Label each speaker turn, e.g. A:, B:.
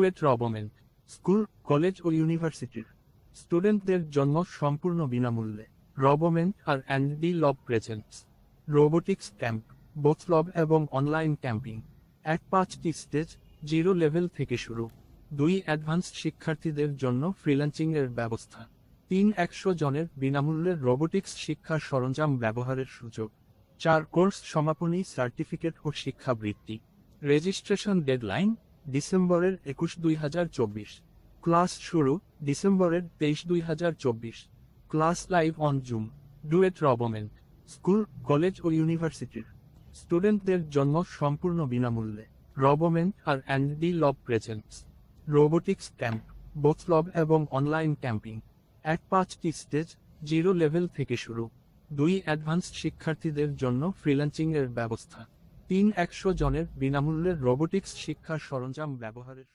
A: Duet Robment school, college ও ইউনিভার্সিটির স্টুডেন্টদের জন্য সম্পূর্ণ বিনামূল্যে Robment R D lab presents robotics camp, both lab এবং অনলাইন ক্যাম্পিং। 5টি স্টেজ, 0 লেভেল থেকে শুরু। 2 অ্যাডভান্সড শিক্ষার্থীদের জন্য ফ্রিল্যান্সিং এর ব্যবস্থা। 100 জনের বিনামূল্যে রোবোটিক্স শিক্ষার সরঞ্জাম ব্যবহারের সুযোগ। 4 কোর্স সমাপনী সার্টিফিকেট ও শিক্ষাবৃত্তি। রেজিস্ট্রেশন ডেডলাইন ডিসেম্বরের 21, 2024। ক্লাস শুরু ডিসেম্বরের 23, 2024। Class live on Zoom. DUET Robment school, college ও ইউনিভার্সিটির স্টুডেন্টদের জন্য সম্পূর্ণ বিনামূল্যে Robment R D lab presents robotics camp, both lab এবং অনলাইন ক্যাম্পিং। 5টি স্টেজ, 0 লেভেল থেকে শুরু। 2 অ্যাডভান্সড শিক্ষার্থীদের জন্য ফ্রিল্যান্সিং এর ব্যবস্থা। 100 জনের বিনামূল্যে রোবোটিক্স শিক্ষার সরঞ্জাম ব্যবহারের